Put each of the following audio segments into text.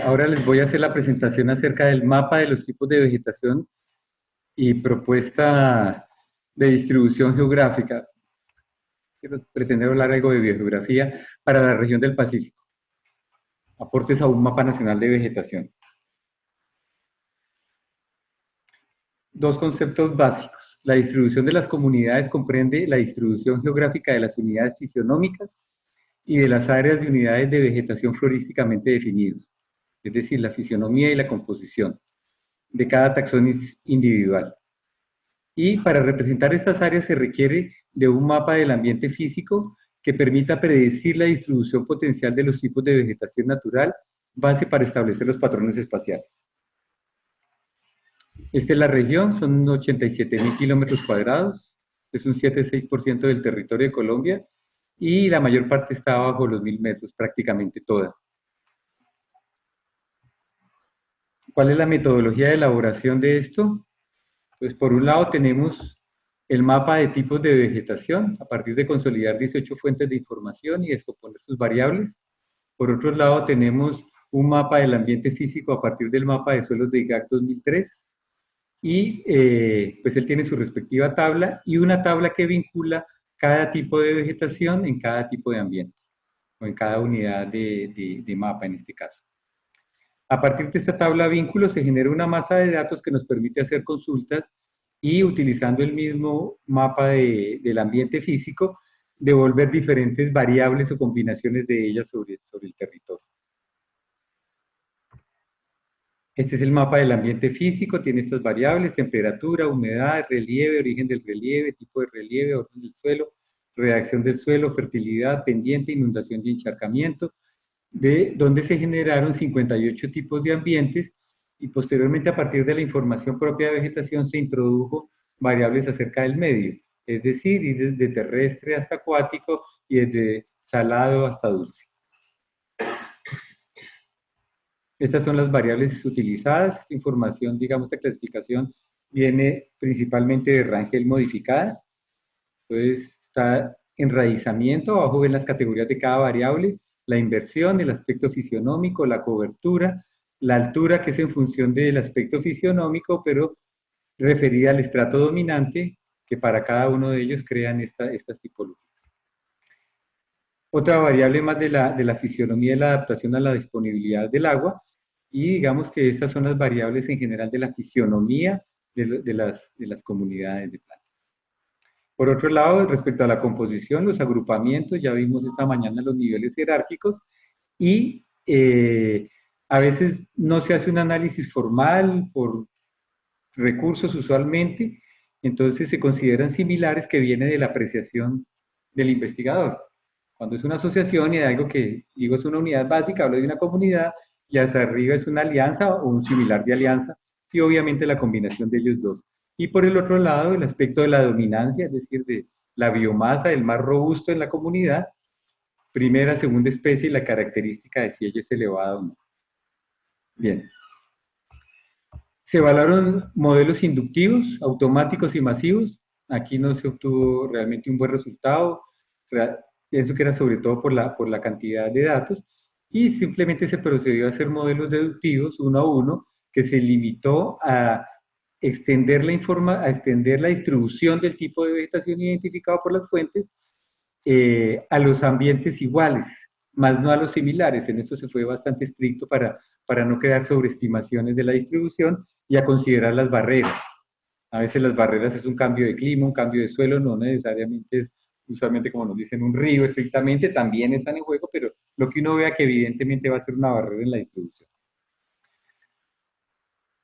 Ahora les voy a hacer la presentación acerca del mapa de los tipos de vegetación y propuesta de distribución geográfica. Quiero pretender hablar algo de biogeografía para la región del Pacífico. Aportes a un mapa nacional de vegetación. Dos conceptos básicos. La distribución de las comunidades comprende la distribución geográfica de las unidades fisionómicas y de las áreas de unidades de vegetación florísticamente definidos, es decir, la fisionomía y la composición de cada taxón individual. Y para representar estas áreas se requiere de un mapa del ambiente físico que permita predecir la distribución potencial de los tipos de vegetación natural, base para establecer los patrones espaciales. Esta es la región, son 87.000 kilómetros cuadrados, es un 7,6% del territorio de Colombia y la mayor parte está bajo los 1.000 metros, prácticamente toda. ¿Cuál es la metodología de elaboración de esto? Pues por un lado tenemos el mapa de tipos de vegetación, a partir de consolidar 18 fuentes de información y descomponer sus variables. Por otro lado tenemos un mapa del ambiente físico a partir del mapa de suelos de IGAC 2003. Y pues él tiene su respectiva tabla y una tabla que vincula cada tipo de vegetación en cada tipo de ambiente, o en cada unidad de mapa en este caso. A partir de esta tabla vínculo se genera una masa de datos que nos permite hacer consultas y utilizando el mismo mapa del ambiente físico, devolver diferentes variables o combinaciones de ellas sobre el territorio. Este es el mapa del ambiente físico, tiene estas variables: temperatura, humedad, relieve, origen del relieve, tipo de relieve, orden del suelo, redacción del suelo, fertilidad, pendiente, inundación y encharcamiento, de donde se generaron 58 tipos de ambientes y posteriormente a partir de la información propia de vegetación se introdujo variables acerca del medio, es decir, y desde terrestre hasta acuático y desde salado hasta dulce. Estas son las variables utilizadas. Esta información, digamos, de clasificación viene principalmente de Rangel modificada. Entonces, está enraizamiento, abajo ven las categorías de cada variable, la inversión, el aspecto fisionómico, la cobertura, la altura, que es en función del aspecto fisionómico, pero referida al estrato dominante, que para cada uno de ellos crean estas tipologías. Otra variable más de la fisionomía es la adaptación a la disponibilidad del agua, y digamos que estas son las variables en general de la fisionomía de las comunidades de plantas. Por otro lado, respecto a la composición, los agrupamientos, ya vimos esta mañana los niveles jerárquicos, y a veces no se hace un análisis formal por recursos usualmente, entonces se consideran similares que viene de la apreciación del investigador. Cuando es una asociación y hay algo que, digo, es una unidad básica, hablo de una comunidad, y hacia arriba es una alianza o un similar de alianza, y obviamente la combinación de ellos dos. Y por el otro lado, el aspecto de la dominancia, es decir, de la biomasa, el más robusto en la comunidad, primera, segunda especie y la característica de si ella es elevada o no. Bien. Se evaluaron modelos inductivos, automáticos y masivos. Aquí no se obtuvo realmente un buen resultado. Pienso que era sobre todo por la cantidad de datos. Y simplemente se procedió a hacer modelos deductivos uno a uno, que se limitó a extender la distribución del tipo de vegetación identificado por las fuentes a los ambientes iguales, más no a los similares. En esto se fue bastante estricto para no crear sobreestimaciones de la distribución y a considerar las barreras. A veces las barreras es un cambio de clima, un cambio de suelo, no necesariamente es, usualmente como nos dicen, un río estrictamente, también están en juego, pero lo que uno vea que evidentemente va a ser una barrera en la distribución.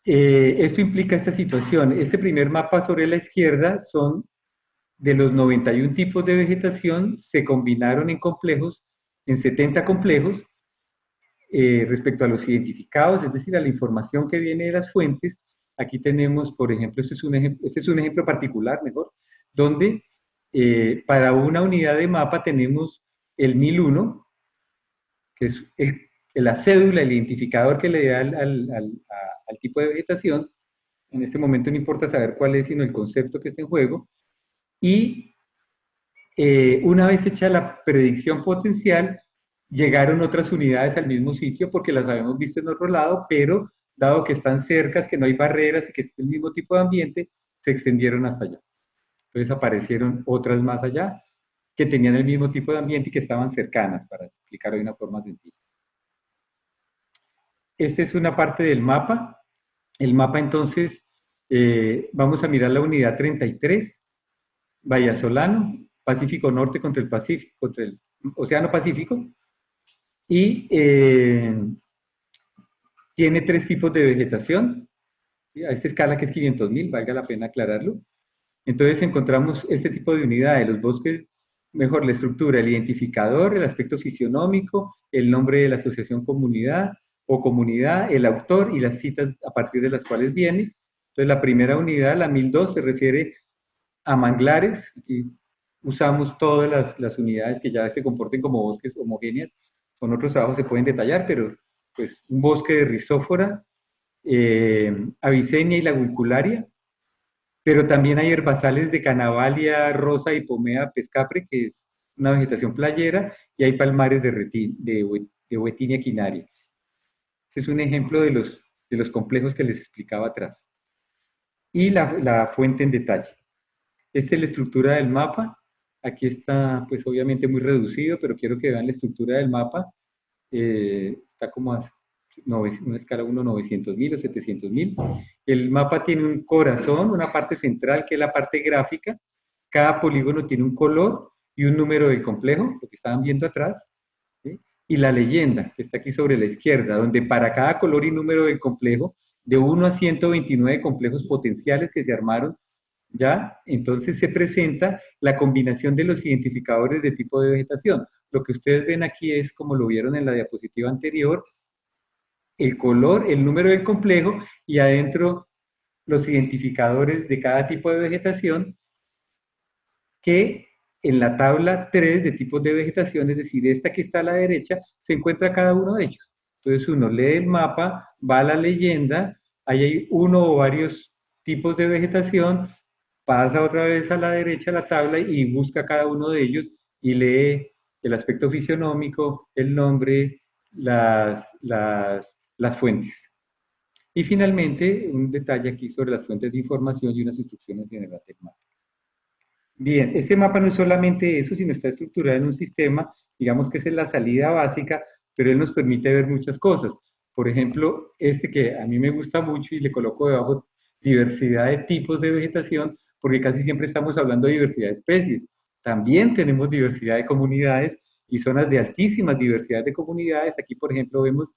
Esto implica esta situación. Este primer mapa sobre la izquierda son de los 91 tipos de vegetación, se combinaron en complejos, en 70 complejos, respecto a los identificados, es decir, a la información que viene de las fuentes. Aquí tenemos, por ejemplo, este es un ejemplo particular, mejor, donde para una unidad de mapa tenemos el 1001, que es la cédula, el identificador que le da al tipo de vegetación. En este momento no importa saber cuál es, sino el concepto que está en juego. Y una vez hecha la predicción potencial, Llegaron otras unidades al mismo sitio porque las habíamos visto en otro lado, pero dado que están cercas, que no hay barreras y que es el mismo tipo de ambiente, se extendieron hasta allá. Entonces aparecieron otras más allá que tenían el mismo tipo de ambiente y que estaban cercanas, para explicarlo de una forma sencilla. Esta es una parte del mapa. El mapa entonces, vamos a mirar la unidad 33, Vallasolano, Pacífico Norte contra el Pacífico, contra el Océano Pacífico, y tiene tres tipos de vegetación, ¿sí? A esta escala que es 500.000, valga la pena aclararlo. Entonces encontramos este tipo de unidades, los bosques, mejor la estructura, el identificador, el aspecto fisionómico, el nombre de la asociación comunidad o comunidad, el autor y las citas a partir de las cuales viene. Entonces la primera unidad, la 1002, se refiere a manglares, y usamos todas las unidades que ya se comporten como bosques homogéneas. Con otros trabajos se pueden detallar, pero pues un bosque de rizófora, avicenia y laguncularia, pero también hay herbazales de canavalia, rosa y pomea pescapre, que es una vegetación playera, y hay palmares de Huetinia quinaria. Este es un ejemplo de los complejos que les explicaba atrás. Y la fuente en detalle. Esta es la estructura del mapa. Aquí está, pues obviamente muy reducido, pero quiero que vean la estructura del mapa. Está como a una escala 1 900.000 o 700.000. El mapa tiene un corazón, una parte central que es la parte gráfica. Cada polígono tiene un color y un número del complejo, lo que estaban viendo atrás. ¿Sí? Y la leyenda, que está aquí sobre la izquierda, donde para cada color y número del complejo, de 1 a 129 complejos potenciales que se armaron, ¿ya? Entonces se presenta la combinación de los identificadores de tipo de vegetación. Lo que ustedes ven aquí es, como lo vieron en la diapositiva anterior, el color, el número del complejo y adentro los identificadores de cada tipo de vegetación que en la tabla 3 de tipos de vegetación, es decir, esta que está a la derecha, se encuentra cada uno de ellos. Entonces uno lee el mapa, va a la leyenda, ahí hay uno o varios tipos de vegetación, pasa otra vez a la derecha la tabla y busca cada uno de ellos y lee el aspecto fisionómico, el nombre, las fuentes. Y finalmente, un detalle aquí sobre las fuentes de información y unas instrucciones generales del mapa. Bien, este mapa no es solamente eso, sino está estructurado en un sistema, digamos que esa es la salida básica, pero él nos permite ver muchas cosas. Por ejemplo, este que a mí me gusta mucho y le coloco debajo diversidad de tipos de vegetación, porque casi siempre estamos hablando de diversidad de especies. También tenemos diversidad de comunidades y zonas de altísima diversidad de comunidades. Aquí, por ejemplo, vemos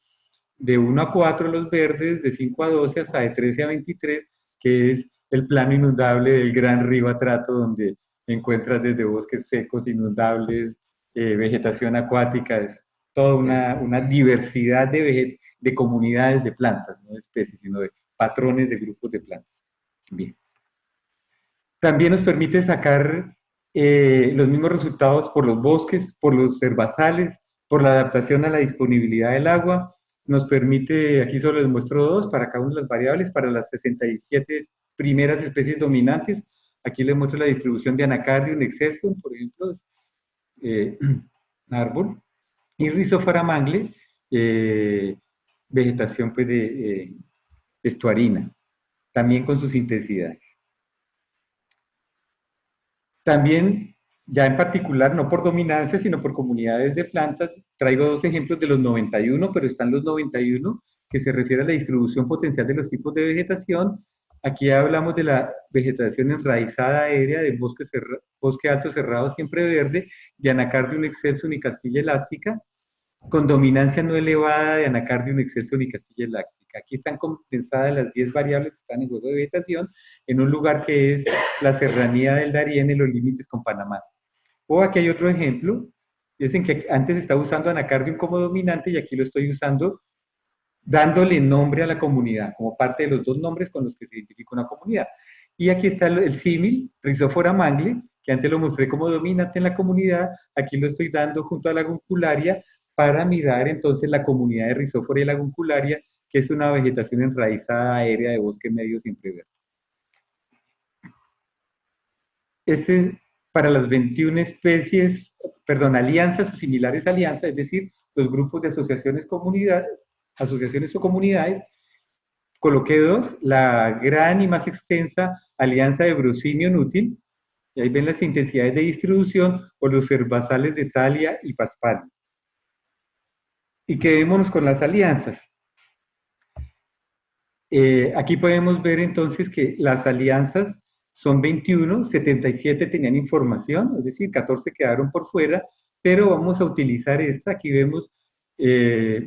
de 1 a 4 los verdes, de 5 a 12 hasta de 13 a 23, que es el plano inundable del Gran Río Atrato, donde encuentras desde bosques secos, inundables, vegetación acuática, es toda una diversidad de comunidades de plantas, no de especies, sino de patrones de grupos de plantas. Bien. También nos permite sacar los mismos resultados por los bosques, por los herbazales, por la adaptación a la disponibilidad del agua. Nos permite, aquí solo les muestro dos, para cada una de las variables, para las 67 primeras especies dominantes. Aquí les muestro la distribución de Anacardium excelsum, por ejemplo, eh, árbol, y Rhizophyra mangle, vegetación pues, de estuarina, también con sus intensidades. También, ya en particular, no por dominancia, sino por comunidades de plantas, traigo dos ejemplos de los 91, pero están los 91, que se refiere a la distribución potencial de los tipos de vegetación. Aquí hablamos de la vegetación enraizada aérea, de bosque alto cerrado siempre verde, de Anacardium excelsum y Castilla elástica, con dominancia no elevada de Anacardium excelsum y Castilla elástica. Aquí están condensadas las 10 variables que están en juego de vegetación en un lugar que es la serranía del Darién en los límites con Panamá. O aquí hay otro ejemplo, es en que antes estaba usando Anacardium como dominante y aquí lo estoy usando dándole nombre a la comunidad, como parte de los dos nombres con los que se identifica una comunidad. Y aquí está el símil, Rhizophyra mangle, que antes lo mostré como dominante en la comunidad, aquí lo estoy dando junto a la guncularia para mirar entonces la comunidad de Rhizophyra y la guncularia, que es una vegetación enraizada aérea de bosque medio siempre verde. Este para las 21 especies, perdón, alianzas o similares alianzas, es decir, los grupos de asociaciones o comunidades. Coloqué dos, la gran y más extensa alianza de brocinio nútil, y ahí ven las intensidades de distribución, o los herbazales de Thalia y Paspal. Y quedémonos con las alianzas. Aquí podemos ver entonces que las alianzas son 21, 77 tenían información, es decir, 14 quedaron por fuera, pero vamos a utilizar esta. Aquí vemos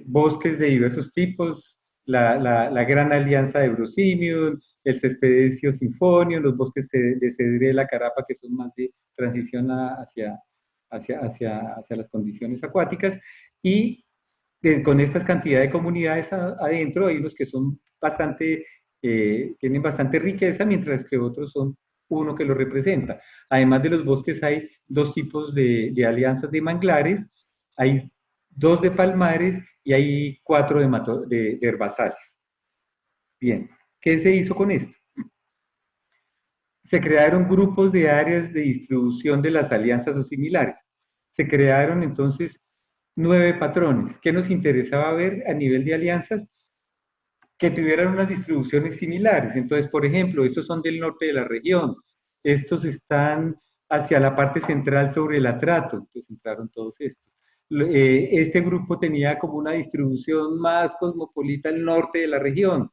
bosques de diversos tipos, la gran alianza de Brocimium, el Cespedecio sinfonio, los bosques de Cedrela, Carapa, que son más de transición hacia las condiciones acuáticas, y con estas cantidades de comunidades adentro, hay unos que son tienen bastante riqueza, mientras que otros son uno que lo representa. Además de los bosques, hay dos tipos de alianzas de manglares, hay dos de palmares y hay cuatro de herbazales. Bien, ¿qué se hizo con esto? Se crearon grupos de áreas de distribución de las alianzas o similares. Se crearon entonces 9 patrones. ¿Qué nos interesaba ver a nivel de alianzas? Que tuvieran unas distribuciones similares. Entonces, por ejemplo, estos son del norte de la región, estos están hacia la parte central sobre el Atrato, entonces entraron todos estos. Este grupo tenía como una distribución más cosmopolita al norte de la región.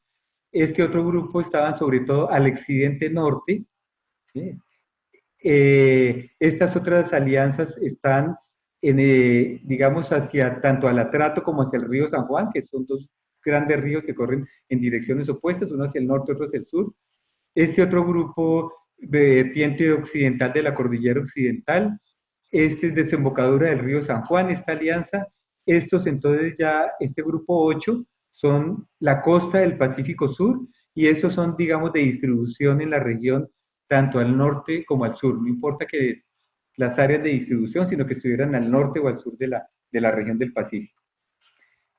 Este otro grupo estaba sobre todo al occidente norte. ¿Sí? Estas otras alianzas están, digamos, hacia tanto al Atrato como hacia el río San Juan, que son dos grandes ríos que corren en direcciones opuestas, uno hacia el norte, otro hacia el sur. Este otro grupo, vertiente occidental de la cordillera occidental, este es desembocadura del río San Juan, esta alianza. Estos entonces ya, este grupo 8, son la costa del Pacífico Sur, y estos son, digamos, de distribución en la región, tanto al norte como al sur. No importa que las áreas de distribución, sino que estuvieran al norte o al sur de la región del Pacífico.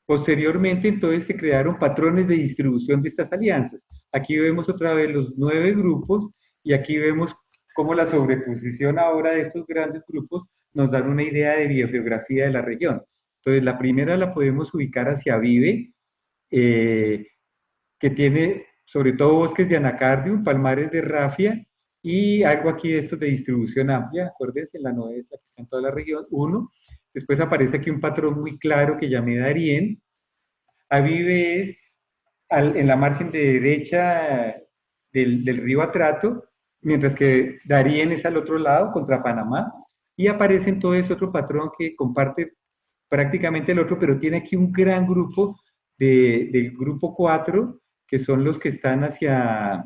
Posteriormente, entonces, se crearon patrones de distribución de estas alianzas. Aquí vemos otra vez los 9 grupos, y aquí vemos cómo la sobreposición ahora de estos grandes grupos nos dan una idea de biogeografía de la región. Entonces, la primera la podemos ubicar hacia Vive, que tiene sobre todo bosques de anacardium, palmares de rafia, y algo aquí de estos de distribución amplia. Acuérdense, la 9 es la que está en toda la región, 1. Después aparece aquí un patrón muy claro que llamé Darién. Avive es en la margen de derecha del río Atrato, mientras que Darién es al otro lado, contra Panamá, y aparece entonces otro patrón que comparte prácticamente el otro, pero tiene aquí un gran grupo del grupo 4, que son los que están hacia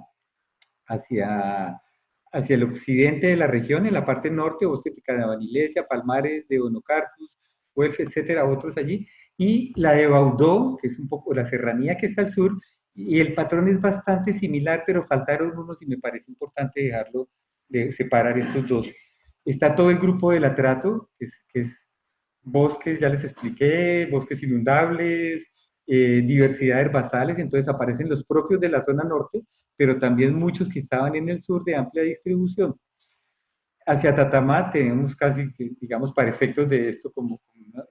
el occidente de la región, en la parte norte, bosques de Caravanilesia, palmares de Onocarpus, Huelf, etcétera, otros allí, y la de Baudó, que es un poco la serranía que está al sur, y el patrón es bastante similar, pero faltaron unos y me parece importante de separar estos dos. Está todo el grupo del Atrato, que es bosques, ya les expliqué, bosques inundables, diversidad de herbazales, entonces aparecen los propios de la zona norte, pero también muchos que estaban en el sur de amplia distribución. Hacia Tatamá tenemos casi, digamos, para efectos de esto, como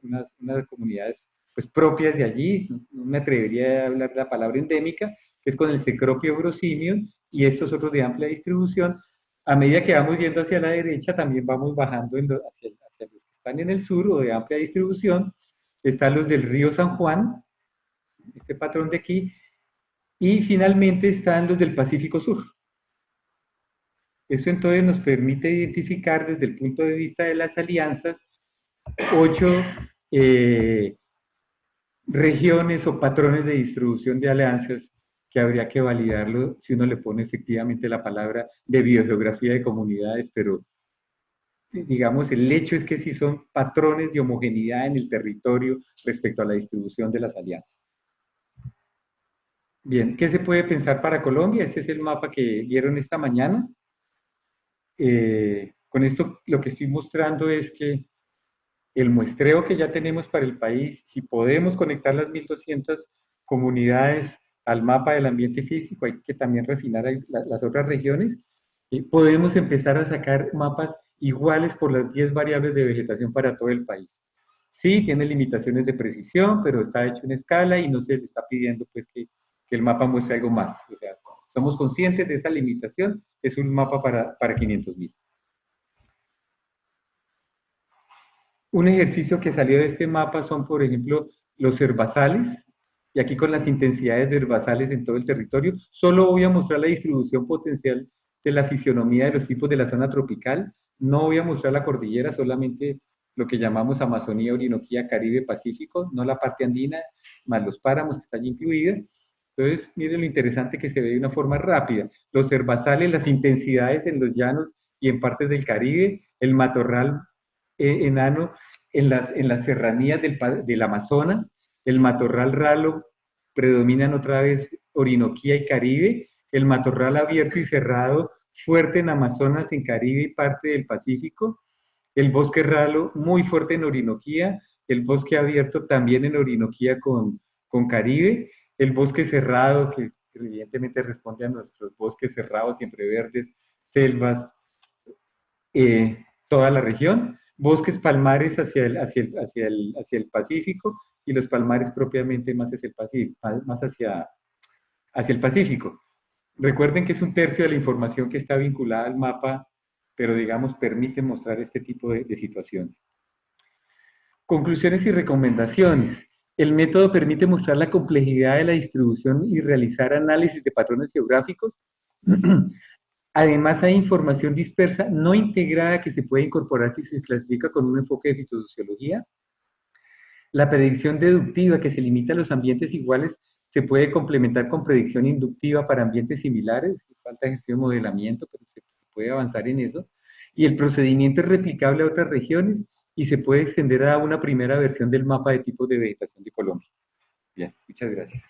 unas comunidades pues, propias de allí, no me atrevería a hablar de la palabra endémica, que es con el Cecropio Brocimium, y estos otros de amplia distribución. A medida que vamos yendo hacia la derecha, también vamos bajando hacia los que están en el sur o de amplia distribución. Están los del río San Juan, este patrón de aquí, y finalmente están los del Pacífico Sur. Eso entonces nos permite identificar desde el punto de vista de las alianzas 8 regiones o patrones de distribución de alianzas que habría que validarlo si uno le pone efectivamente la palabra de biogeografía de comunidades, pero digamos el hecho es que sí son patrones de homogeneidad en el territorio respecto a la distribución de las alianzas. Bien, ¿qué se puede pensar para Colombia? Este es el mapa que vieron esta mañana. Con esto lo que estoy mostrando es que el muestreo que ya tenemos para el país, si podemos conectar las 1.200 comunidades al mapa del ambiente físico, hay que también refinar las otras regiones, podemos empezar a sacar mapas iguales por las 10 variables de vegetación para todo el país. Sí, tiene limitaciones de precisión, pero está hecho en escala y no se le está pidiendo pues que el mapa muestre algo más. O sea, somos conscientes de esa limitación, es un mapa para 500.000. Un ejercicio que salió de este mapa son, por ejemplo, los herbazales, y aquí con las intensidades de herbazales en todo el territorio. Solo voy a mostrar la distribución potencial de la fisionomía de los tipos de la zona tropical. No voy a mostrar la cordillera, solamente lo que llamamos Amazonía, Orinoquía, Caribe, Pacífico, no la parte andina, más los páramos que están allí incluidos. Entonces, miren lo interesante que se ve de una forma rápida. Los herbazales, las intensidades en los llanos y en partes del Caribe, el matorral enano en las serranías del Amazonas, el matorral ralo predominan otra vez Orinoquía y Caribe, el matorral abierto y cerrado fuerte en Amazonas, en Caribe y parte del Pacífico, el bosque ralo muy fuerte en Orinoquía, el bosque abierto también en Orinoquía con Caribe, el bosque cerrado que evidentemente responde a nuestros bosques cerrados, siempre verdes, selvas, toda la región, bosques palmares hacia el Pacífico y los palmares propiamente más hacia el Pacífico, más hacia el Pacífico. Recuerden que es un tercio de la información que está vinculada al mapa, pero digamos permite mostrar este tipo de situaciones. Conclusiones y recomendaciones. El método permite mostrar la complejidad de la distribución y realizar análisis de patrones geográficos. Además, hay información dispersa no integrada que se puede incorporar si se clasifica con un enfoque de fitosociología. La predicción deductiva, que se limita a los ambientes iguales, se puede complementar con predicción inductiva para ambientes similares. Falta ejercicio de modelamiento, pero se puede avanzar en eso. Y el procedimiento es replicable a otras regiones y se puede extender a una primera versión del mapa de tipos de vegetación de Colombia. Bien, muchas gracias.